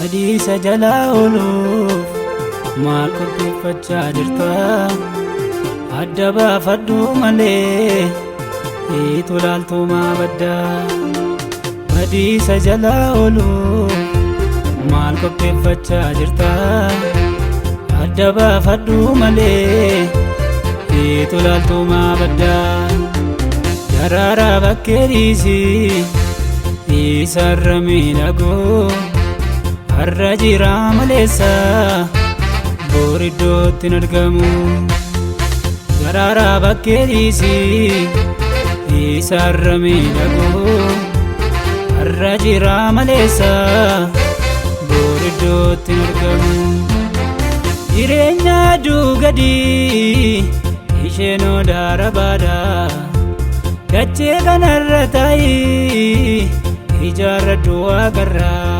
Badiisa jalaa ooluuf maal qopheeffachaa jirta? Adda baafadhu malee hiitu laaltuu maa baddaa? Badiisa jalaa ooluuf maal qopheeffachaa jirta? Adda baafadhu malee hiitu laaltuu maa baddaa? Daraaraa bakkee dhiisii isarra miidhagoo har'a jira maleessa bor iddootti hin argamu. Daraaraa bakkee dhiisii isarra miidhagoo har'a jira maleessa bor iddootti hin argamu. Jireenya aduu gadii isheen odaara baadaa dachee kanarra taa'ii ijaarradhu waaqarraa.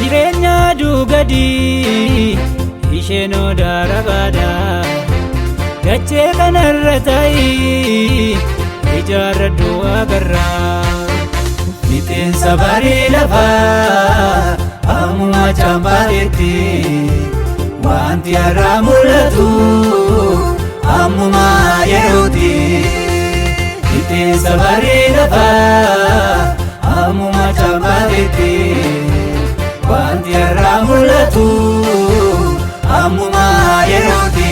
Jireenya aduu gadii isheen odaara baadaa dachee kanarra taa'ii ijaarradhu waaqarraa. Biteensa barii lafaa ammuma cambaaleetti wanti har'a mul'atu ammuma yerooti. Biteensa barii lafaa ammuma cambaaleetti wanti har'a mul'atu ammuma yerooti.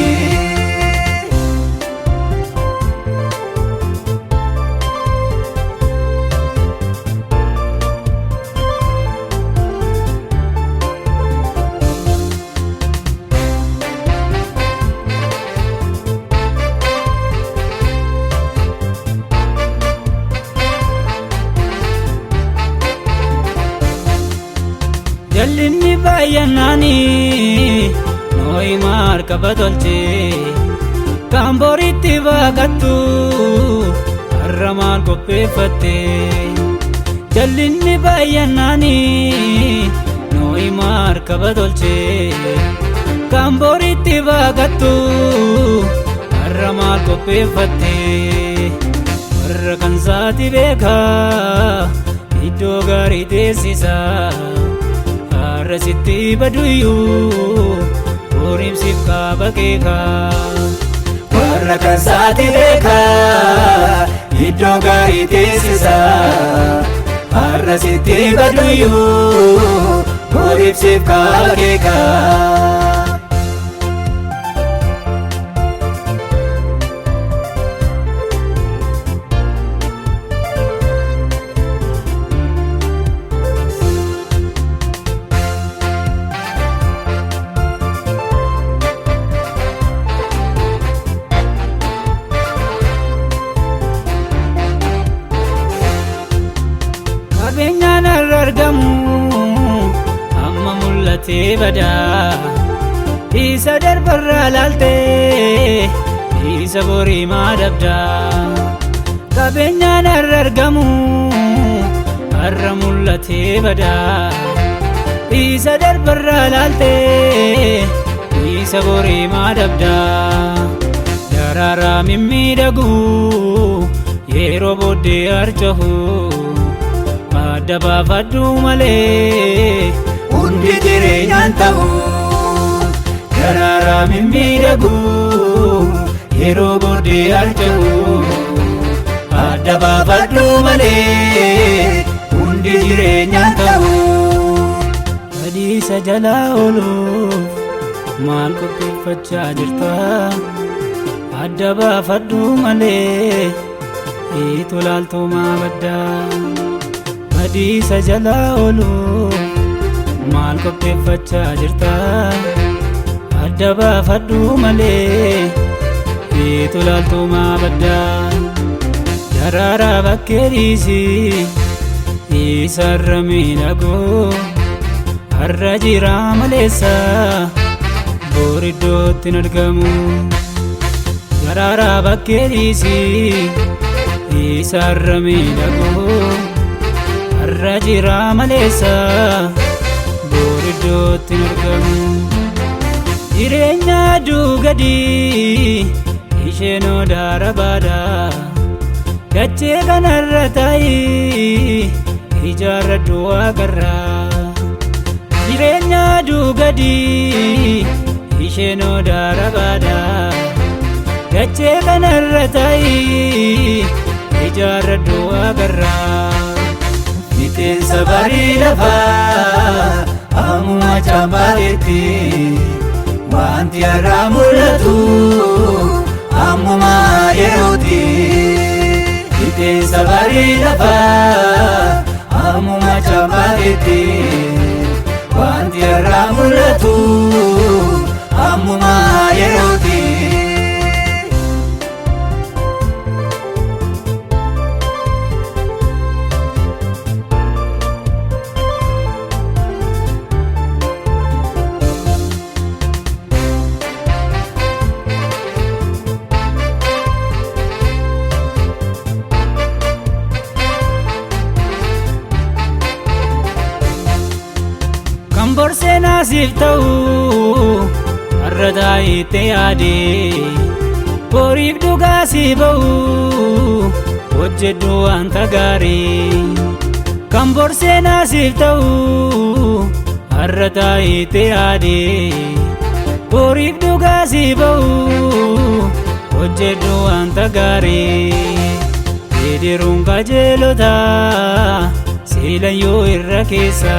Jallinni baay'inaani nooyi markaba tolchee kan boritti baaqattu har'a maal qopheeffatte? Jallinni baay'inaani nooyi markaba tolchee kan boritti baaqattu har'a maal qopheeffatte? Warra kan saati beekaa iddoo gaarii teessisaa har'a sitti baduyyuu borimsiif kaaba keekaa. Warra kan saati beekaa iddoo gaarii teessisaa har'a sitti baduyyuu borimsiif kaaba keekaa. Qabeenyaan har'a argamu amma mul'atee badaa isa darbarraa laaltee isa borii maa dabdaa? Qabeenyaan har'a argamu har'a mul'atee badaa isa darbarraa laaltee isa borii maa dabdaa? Daraaraa mimmiidhagu yeroo booddee harcahu adda baafadhu malee hundi jireenyaan ta'u. Daraaraa mimmiidhagu yeroo booddee harcahu adda baafadhu malee hundi jireenyaan ta'u. Badiisa jalaa ooluuf maal qopheeffachaa jirta? Adda baafadhu malee hiitu laaltuu maa baddaa? Badiisa jalaa ooluuf maal qopheeffachaa jirta? Adda baafadhu malee hiitu laaltuu maa baddaa? Daraaraa bakkee dhiisii isarra miidhagoo har'a jira maleessa bor iddootti hin argamu. Daraaraa bakkee dhiisii isarra miidhagoo har'a jira maleessa bor iddootti hin argamu. Jireenya aduu gadii isheen odaara baadaa dachee kanarra taa'ii ijaarradhu waaqarraa. jireenya dugadi isheen odaara baada dachee kanarra ta'i ijaarradhu agarraa biteensa barii lafaa ammuma cambaaletti wanti har'a mul'atu ammuma yerooti biteensa barii lafaa ammuma cambaaletti wanti har'a mul'atu ammuma yerooti. Kan borsee naasiif ta'u har'a taa'etti yaade boriif dhugaa si ba'u hojjedhu wanta gaarii. Kan borsee naasiif ta'u har'a taa'etti yaade boriif dhugaa si ba'u hojjedhu wanta gaarii. Bidiruun qajeelota seelan yoo irra keessa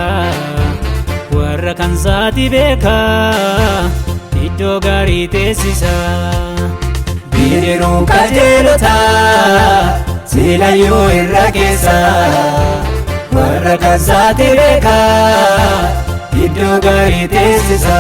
warra kan saati beeka iddoo gaarii teessisa. Bidiruun qajeelota seelan yoo irra keessa warra kan saati beeka iddoo gaarii teessisa.